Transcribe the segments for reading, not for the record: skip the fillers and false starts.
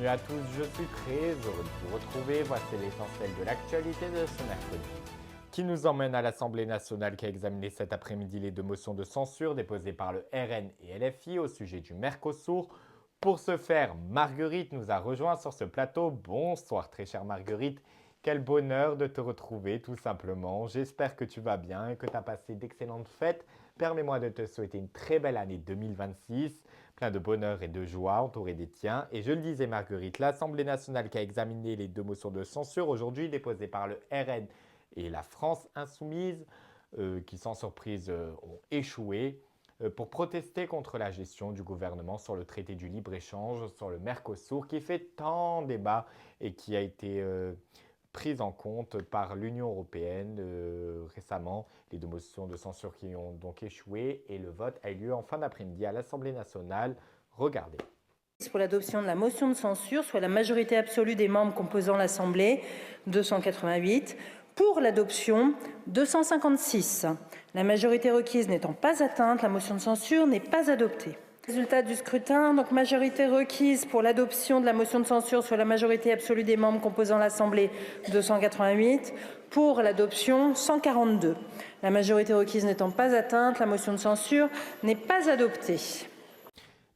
Bienvenue à tous, je suis très heureux de vous retrouver. Voici l'essentiel de l'actualité de ce mercredi, qui nous emmène à l'Assemblée nationale qui a examiné cet après-midi les deux motions de censure déposées par le RN et LFI au sujet du Mercosur. Pour ce faire, Marguerite nous a rejoint sur ce plateau. Bonsoir très chère Marguerite, quel bonheur de te retrouver tout simplement. J'espère que tu vas bien et que tu as passé d'excellentes fêtes. Permets-moi de te souhaiter une très belle année 2026, plein de bonheur et de joie entouré des tiens. Et je le disais Marguerite, l'Assemblée nationale qui a examiné les deux motions de censure aujourd'hui déposées par le RN et la France insoumise, qui sans surprise ont échoué, pour protester contre la gestion du gouvernement sur le traité du libre-échange, sur le Mercosur, qui fait tant débat et qui a été prise en compte par l'Union européenne récemment. Les deux motions de censure qui ont donc échoué et le vote a eu lieu en fin d'après-midi à l'Assemblée nationale. Regardez. Pour l'adoption de la motion de censure, soit la majorité absolue des membres composant l'Assemblée, 288. Pour l'adoption, 256. La majorité requise n'étant pas atteinte, la motion de censure n'est pas adoptée. Résultat du scrutin, donc majorité requise pour l'adoption de la motion de censure, soit la majorité absolue des membres composant l'Assemblée, 288. Pour l'adoption, 142. La majorité requise n'étant pas atteinte, la motion de censure n'est pas adoptée.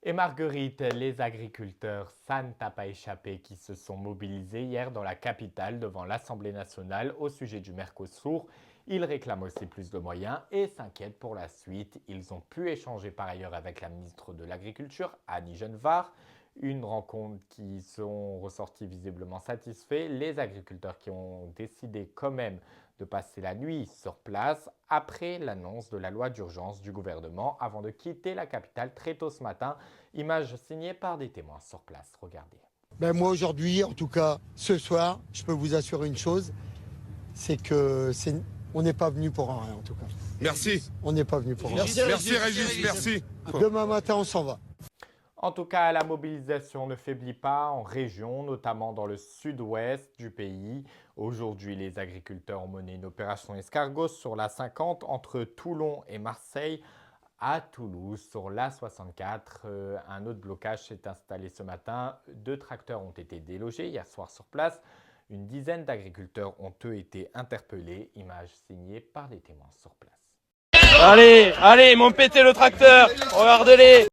Et Marguerite, les agriculteurs, ça ne t'a pas échappé, qui se sont mobilisés hier dans la capitale devant l'Assemblée nationale au sujet du Mercosur. Ils réclament aussi plus de moyens et s'inquiètent pour la suite. Ils ont pu échanger par ailleurs avec la ministre de l'Agriculture, Annie Genevard. Une rencontre qui sont ressortis visiblement satisfaits. Les agriculteurs qui ont décidé quand même de passer la nuit sur place après l'annonce de la loi d'urgence du gouvernement avant de quitter la capitale très tôt ce matin. Image signée par des témoins sur place. Regardez. Moi aujourd'hui, en tout cas ce soir, je peux vous assurer une chose, c'est que on n'est pas venu pour rien en tout cas. Merci. On n'est pas venu pour rien. Merci Régis, merci. Demain matin, on s'en va. En tout cas, la mobilisation ne faiblit pas en région, notamment dans le sud-ouest du pays. Aujourd'hui, les agriculteurs ont mené une opération escargot sur la 50 entre Toulon et Marseille. À Toulouse, sur l'A64, un autre blocage s'est installé ce matin. 2 tracteurs ont été délogés hier soir sur place. Une dizaine d'agriculteurs ont eux été interpellés. Image signée par des témoins sur place. Allez, ils m'ont pété le tracteur, regardez-les.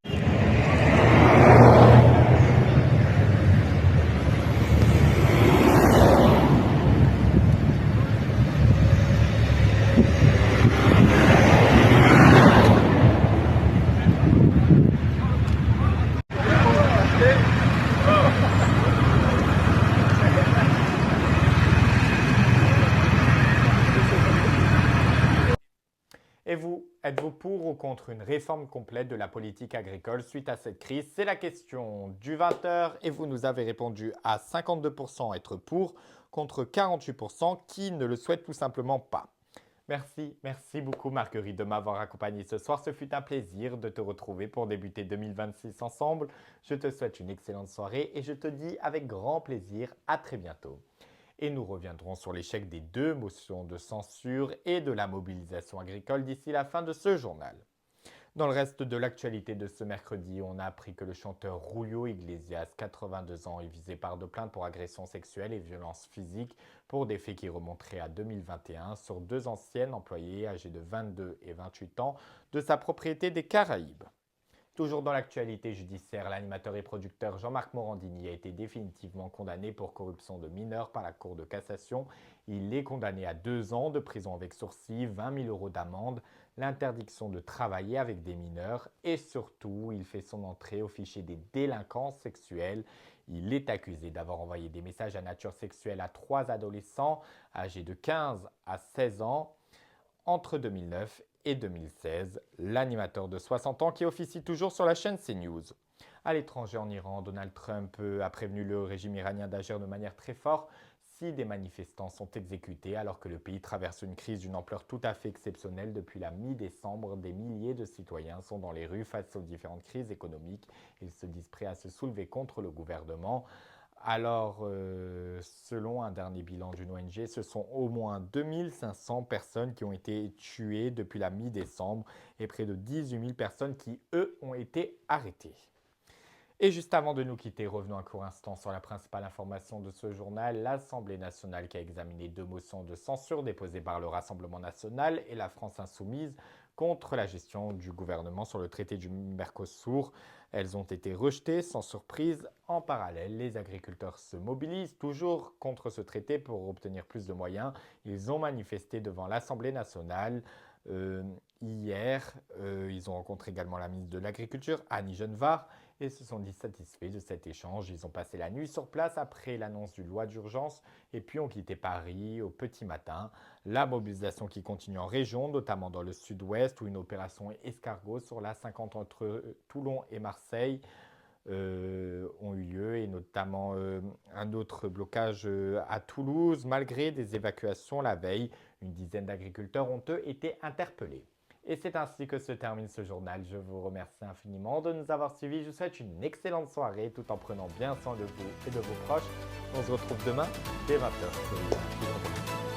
Et vous, êtes-vous pour ou contre une réforme complète de la politique agricole suite à cette crise? C'est la question du 20h et vous nous avez répondu à 52% être pour contre 48% qui ne le souhaitent tout simplement pas. Merci beaucoup Marguerite de m'avoir accompagné ce soir. Ce fut un plaisir de te retrouver pour débuter 2026 ensemble. Je te souhaite une excellente soirée et je te dis avec grand plaisir à très bientôt. Et nous reviendrons sur l'échec des 2 motions de censure et de la mobilisation agricole d'ici la fin de ce journal. Dans le reste de l'actualité de ce mercredi, on a appris que le chanteur Julio Iglesias, 82 ans, est visé par 2 plaintes pour agression sexuelle et violence physique pour des faits qui remonteraient à 2021 sur 2 anciennes employées âgées de 22 et 28 ans de sa propriété des Caraïbes. Toujours dans l'actualité judiciaire, l'animateur et producteur Jean-Marc Morandini a été définitivement condamné pour corruption de mineurs par la Cour de cassation. Il est condamné à 2 ans de prison avec sursis, 20 000 € d'amende, l'interdiction de travailler avec des mineurs et surtout, il fait son entrée au fichier des délinquants sexuels. Il est accusé d'avoir envoyé des messages à nature sexuelle à 3 adolescents âgés de 15 à 16 ans entre 2009 et 2016, l'animateur de 60 ans qui officie toujours sur la chaîne CNews. À l'étranger en Iran, Donald Trump a prévenu le régime iranien d'agir de manière très forte si des manifestants sont exécutés alors que le pays traverse une crise d'une ampleur tout à fait exceptionnelle. Depuis la mi-décembre, des milliers de citoyens sont dans les rues face aux différentes crises économiques. Ils se disent prêts à se soulever contre le gouvernement. Alors, selon un dernier bilan d'une ONG, ce sont au moins 2500 personnes qui ont été tuées depuis la mi-décembre et près de 18 000 personnes qui, eux, ont été arrêtées. Et juste avant de nous quitter, revenons un court instant sur la principale information de ce journal. L'Assemblée nationale qui a examiné 2 motions de censure déposées par le Rassemblement national et la France insoumise contre la gestion du gouvernement sur le traité du Mercosur. Elles ont été rejetées sans surprise. En parallèle, les agriculteurs se mobilisent toujours contre ce traité pour obtenir plus de moyens. Ils ont manifesté devant l'Assemblée nationale. Hier, ils ont rencontré également la ministre de l'Agriculture, Annie Genevard, et se sont dit satisfaits de cet échange. Ils ont passé la nuit sur place après l'annonce d'une loi d'urgence et puis ont quitté Paris au petit matin. La mobilisation qui continue en région, notamment dans le sud-ouest où une opération escargot sur la 50 entre Toulon et Marseille ont eu lieu, et notamment un autre blocage à Toulouse. Malgré des évacuations la veille, une dizaine d'agriculteurs ont eux été interpellés. Et c'est ainsi que se termine ce journal. Je vous remercie infiniment de nous avoir suivis. Je vous souhaite une excellente soirée tout en prenant bien soin de vous et de vos proches. On se retrouve demain dès 20h.